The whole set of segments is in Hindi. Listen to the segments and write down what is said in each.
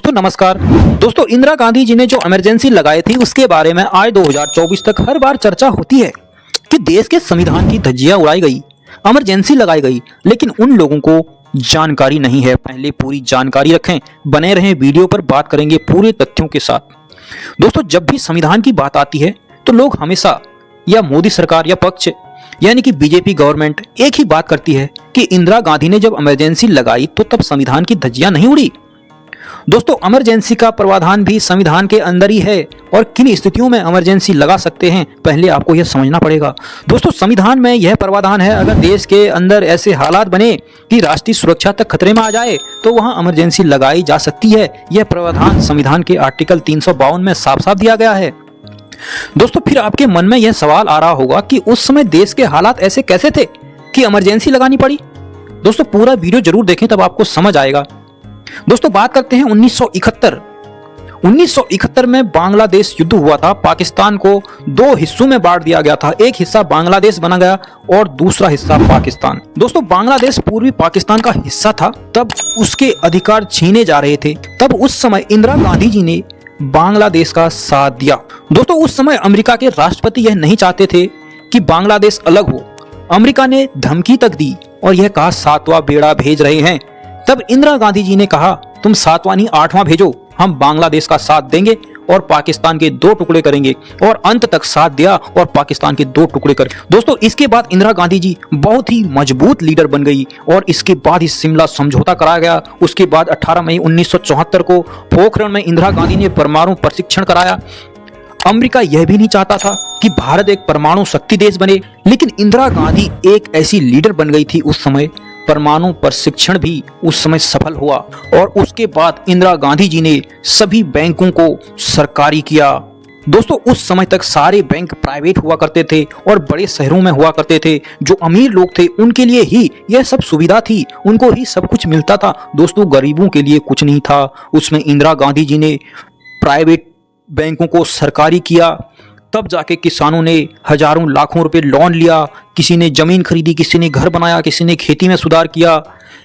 तो नमस्कार दोस्तों, इंदिरा गांधी जी ने जो इमरजेंसी लगाई थी उसके बारे में आज 2024 तक हर बार चर्चा होती है कि देश के संविधान की धज्जियां उड़ाई गई, इमरजेंसी लगाई गई, लेकिन उन लोगों को जानकारी नहीं है। पहले पूरी जानकारी रखें, बने रहें वीडियो पर, बात करेंगे पूरे तथ्यों के साथ। दोस्तों, जब भी संविधान की बात आती है तो लोग हमेशा या मोदी सरकार या पक्ष यानी कि बीजेपी गवर्नमेंट एक ही बात करती है कि इंदिरा गांधी ने जब इमरजेंसी लगाई तो तब संविधान की धज्जियां नहीं उड़ी। दोस्तों, इमरजेंसी का प्रावधान भी संविधान के अंदर ही है और किन स्थितियों में इमरजेंसी लगा सकते हैं पहले आपको यह समझना पड़ेगा। दोस्तों, संविधान में यह प्रावधान है, अगर देश के अंदर ऐसे हालात बने कि राष्ट्रीय सुरक्षा तक खतरे में आ जाए तो वहां इमरजेंसी लगाई जा सकती है। यह प्रावधान संविधान के आर्टिकल 352 में साफ साफ दिया गया है। दोस्तों, फिर आपके मन में यह सवाल आ रहा होगा कि उस समय देश के हालात ऐसे कैसे थे कि इमरजेंसी लगानी पड़ी। दोस्तों, पूरा वीडियो जरूर देखें तब आपको समझ आएगा। दोस्तों, बात करते हैं 1971 में बांग्लादेश युद्ध हुआ था। पाकिस्तान को दो हिस्सों में बांट दिया गया था, एक हिस्सा बांग्लादेश बना गया और दूसरा हिस्सा पाकिस्तान। दोस्तों, बांग्लादेश पूर्वी पाकिस्तान का हिस्सा था, तब उसके अधिकार छीने जा रहे थे। तब उस समय इंदिरा गांधी जी ने बांग्लादेश का साथ दिया। दोस्तों, उस समय अमेरिका के राष्ट्रपति यह नहीं चाहते थे कि बांग्लादेश अलग हो। अमेरिका ने धमकी तक दी और यह कहा सातवां बेड़ा भेज रहे हैं। तब इंदिरा गांधी जी ने कहा तुम सातवां नहीं 8वां भेजो, हम बांग्लादेश का साथ देंगे और पाकिस्तान के 2 टुकड़े करेंगे, और अंत तक साथ दिया और पाकिस्तान के 2 टुकड़े कर। दोस्तों, इसके बाद इंदिरा गांधी जी बहुत ही मजबूत लीडर बन गई और इसके बाद ही शिमला समझौता कराया गया। उसके बाद 18 मई 1974 को पोखरण में इंदिरा गांधी ने परमाणु प्रशिक्षण कराया। अमेरिका यह भी नहीं चाहता था कि भारत एक परमाणु शक्ति देश बने, लेकिन इंदिरा गांधी एक ऐसी लीडर बन गई थी उस समय, परमाणु प्रशिक्षण भी उस समय सफल हुआ। और उसके बाद इंदिरा गांधी जी ने सभी बैंकों को सरकारी किया। दोस्तों, उस समय तक सारे बैंक प्राइवेट हुआ करते थे और बड़े शहरों में हुआ करते थे। जो अमीर लोग थे उनके लिए ही यह सब सुविधा थी, उनको ही सब कुछ मिलता था। दोस्तों, गरीबों के लिए कुछ नहीं था। उसमें इंदिरा गांधी जी ने प्राइवेट बैंकों को सरकारी किया। तब जाके किसानों ने हजारों लाखों रुपए लोन लिया, किसी ने जमीन खरीदी, किसी ने घर बनाया, किसी ने खेती में सुधार किया।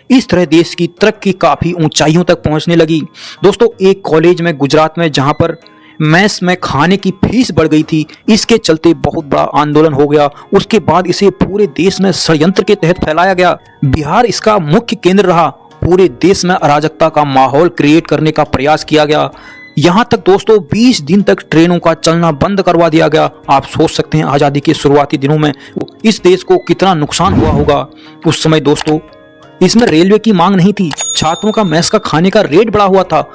इस तरह देश की तरक्की काफी ऊंचाइयों तक पहुंचने लगी। दोस्तों, एक कॉलेज में गुजरात में जहां पर मेस में खाने की फीस बढ़ गई थी, इसके चलते बहुत बड़ा आंदोलन हो गया। उसके बाद इसे पूरे देश में षड्यंत्र के तहत फैलाया गया। बिहार इसका मुख्य केंद्र रहा। पूरे देश में अराजकता का माहौल क्रिएट करने का प्रयास किया गया। यहां तक दोस्तों 20 दिन तक ट्रेनों का चलना बंद करवा दिया गया। आप सोच सकते हैं आजादी के शुरुआती दिनों में इस देश को कितना नुकसान हुआ होगा। उस समय दोस्तों इसमें रेलवे की मांग नहीं थी, छात्रों का मेस का खाने का रेट बढ़ा हुआ था,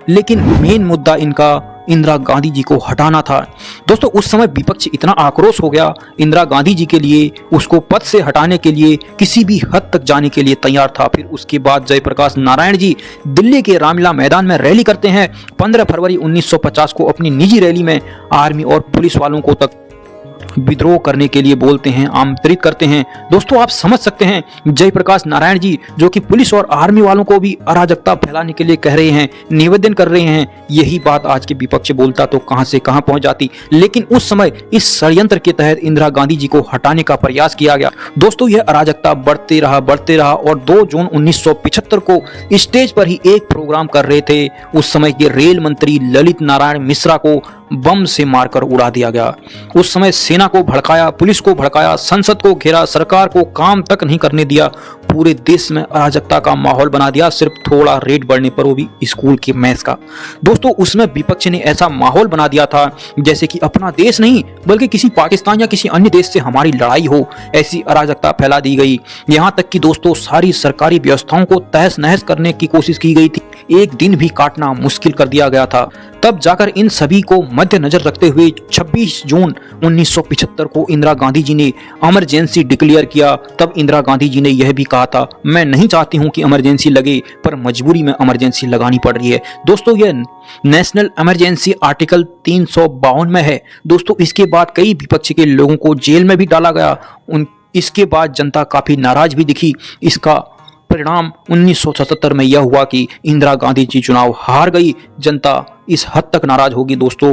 लेकिन मेन मुद्दा इनका इंदिरा गांधी जी को हटाना था। दोस्तों, उस समय विपक्ष इतना आक्रोश हो गया इंदिरा गांधी जी के लिए, उसको पद से हटाने के लिए किसी भी हद तक जाने के लिए तैयार था। फिर उसके बाद जयप्रकाश नारायण जी दिल्ली के रामलीला मैदान में रैली करते हैं। 15 फरवरी 1950 को अपनी निजी रैली में आर्मी और पुलिस वालों को तक विद्रोह करने के लिए बोलते हैं, आमंत्रित करते हैं। दोस्तों, आप समझ सकते हैं जयप्रकाश नारायण जी जो कि पुलिस और आर्मी वालों को भी अराजकता फैलाने के लिए कह रहे हैं, निवेदन कर रहे हैं। यही बात आज के विपक्ष बोलता तो कहां से कहां पहुंच जाती। लेकिन उस समय इस षड्यंत्र के तहत इंदिरा गांधी जी को हटाने का प्रयास किया गया। दोस्तों, यह अराजकता बढ़ते रहा और 2 जून 1975 को स्टेज पर ही एक प्रोग्राम कर रहे थे। उस समय के रेल मंत्री ललित नारायण मिश्रा को बम से मारकर उड़ा दिया गया। उस समय सेना को भड़काया, पुलिस को भड़काया, संसद को घेरा, सरकार को काम तक नहीं करने दिया, पूरे देश में अराजकता का माहौल बना दिया, सिर्फ थोड़ा रेट बढ़ने पर, वो भी स्कूल के मेस का। दोस्तों, उसमें विपक्ष ने ऐसा माहौल बना दिया था जैसे कि अपना देश नहीं बल्कि किसी पाकिस्तान या किसी अन्य देश से हमारी लड़ाई हो, ऐसी अराजकता फैला दी गई। यहाँ तक कि दोस्तों सारी सरकारी व्यवस्थाओं को तहस नहस करने की कोशिश की गई थी। एक दिन भी काटना मुश्किल कर दिया गया था। तब जाकर इन सभी को मद्देनजर रखते हुए 26 जून 1975 को इंदिरा गांधी जी ने इमरजेंसी डिक्लेयर किया। तब इंदिरा गांधी जी ने यह भी कहा था, मैं नहीं चाहती हूं कि इमरजेंसी लगे, पर मजबूरी में इमरजेंसी लगानी पड़ रही है। दोस्तों, यह नेशनल इमरजेंसी आर्टिकल 352 में है। दोस्तों, इसके बाद कई विपक्ष के लोगों को जेल में भी डाला गया। इसके बाद जनता काफी नाराज भी दिखी। इसका परिणाम 1977 में यह हुआ कि इंदिरा गांधी जी चुनाव हार गई। जनता इस हद तक नाराज होगी दोस्तों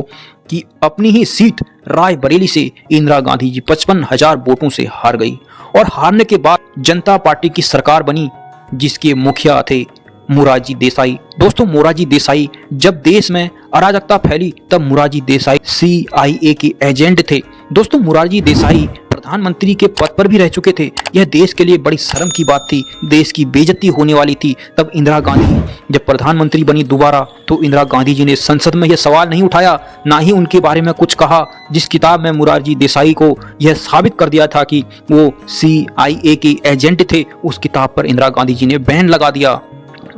कि अपनी ही सीट रायबरेली से इंदिरा गांधी जी 55,000 वोटों से हार गई। और हारने के बाद जनता पार्टी की सरकार बनी जिसके मुखिया थे मोरारजी देसाई। दोस्तों मोरारजी देसाई जब देश में अराजकता फैली तब मोरारजी देसाई CIA के एजेंट थे। दोस्तों मोरारजी देसाई प्रधानमंत्री के पद पर भी रह चुके थे। यह देश के लिए बड़ी शर्म की बात थी, देश की बेइज्जती होने वाली थी। तब इंदिरा गांधी जब प्रधानमंत्री बनी दोबारा तो इंदिरा गांधी जी ने संसद में यह सवाल नहीं उठाया, ना ही उनके बारे में कुछ कहा। जिस किताब में मोरारजी देसाई को यह साबित कर दिया था कि वो CIA के एजेंट थे, उस किताब पर इंदिरा गांधी जी ने बैन लगा दिया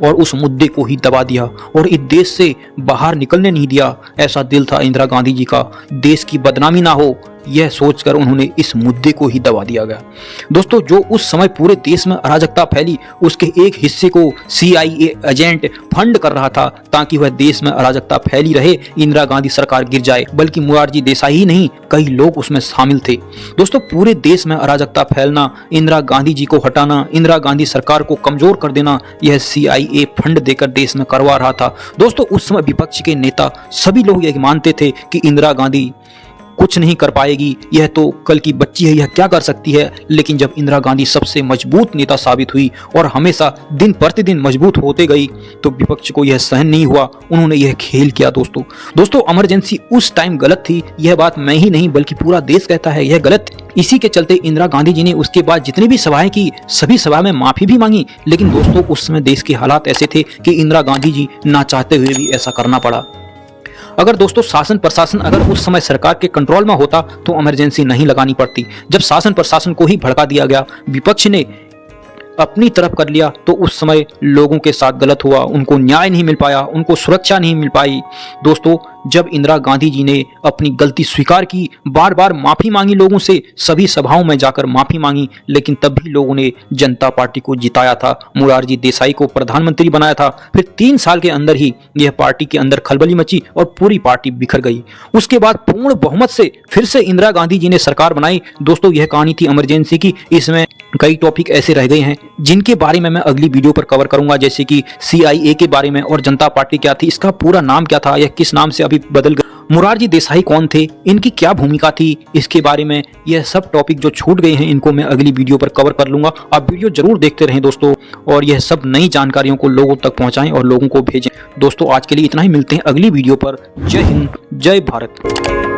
और उस मुद्दे को ही दबा दिया और इस देश से बाहर निकलने नहीं दिया। ऐसा दिल था इंदिरा गांधी जी का, देश की बदनामी ना हो, यह सोचकर उन्होंने इस मुद्दे को ही दबा दिया गया। दोस्तों जो उस समय पूरे देश में अराजकता फैली, उसके एक हिस्से को CIA एजेंट फंड कर रहा था ताकि वह देश में अराजकता फैली रहे, इंदिरा गांधी सरकार गिर जाए। बल्कि मोरारजी देसाई ही नहीं, कई लोग उसमें शामिल थे। दोस्तों पूरे देश में अराजकता फैलना, इंदिरा गांधी जी को हटाना, इंदिरा गांधी सरकार को कमजोर कर देना, यह CIA फंड देकर देश में करवा रहा था। दोस्तों उस समय विपक्ष के नेता सभी लोग यह मानते थे कि इंदिरा गांधी कुछ नहीं कर पाएगी, यह तो कल की बच्ची है, यह क्या कर सकती है। लेकिन जब इंदिरा गांधी सबसे मजबूत नेता साबित हुई और हमेशा दिन प्रतिदिन मजबूत होते गई तो विपक्ष को यह सहन नहीं हुआ, उन्होंने यह खेल किया। दोस्तों इमरजेंसी उस टाइम गलत थी, यह बात मैं ही नहीं बल्कि पूरा देश कहता है, यह गलत। इसी के चलते इंदिरा गांधी जी ने उसके बाद जितनी भी सभाएं की, सभी सभा में माफी भी मांगी। लेकिन दोस्तों उस समय देश के हालात ऐसे थे कि इंदिरा गांधी जी ना चाहते हुए भी ऐसा करना पड़ा। अगर दोस्तों शासन प्रशासन अगर उस समय सरकार के कंट्रोल में होता तो इमरजेंसी नहीं लगानी पड़ती। जब शासन प्रशासन को ही भड़का दिया गया, विपक्ष ने अपनी तरफ कर लिया, तो उस समय लोगों के साथ गलत हुआ, उनको न्याय नहीं मिल पाया, उनको सुरक्षा नहीं मिल पाई। दोस्तों जब इंदिरा गांधी जी ने अपनी गलती स्वीकार की, बार बार माफी मांगी लोगों से, सभी सभाओं में जाकर माफी मांगी, लेकिन तब भी लोगों ने जनता पार्टी को जिताया था, मोरारजी देसाई को प्रधानमंत्री बनाया था। फिर 3 साल के अंदर ही यह पार्टी के अंदर खलबली मची और पूरी पार्टी बिखर गई। उसके बाद पूर्ण बहुमत से फिर से इंदिरा गांधी जी ने सरकार बनाई। दोस्तों यह कहानी थी इमरजेंसी की। इसमें कई टॉपिक ऐसे रह गए हैं जिनके बारे में मैं अगली वीडियो पर कवर करूंगा, जैसे कि CIA के बारे में और जनता पार्टी क्या थी, इसका पूरा नाम क्या था, यह किस नाम से अभी बदल गया, मोरारजी देसाई कौन थे, इनकी क्या भूमिका थी, इसके बारे में यह सब टॉपिक जो छूट गए हैं इनको मैं अगली वीडियो पर कवर कर लूंगा। आप वीडियो जरूर देखते रहें दोस्तों और यह सब नई जानकारियों को लोगों तक पहुंचाएं और लोगों को भेजें। दोस्तों आज के लिए इतना ही, मिलते हैं अगली वीडियो पर। जय हिंद, जय भारत।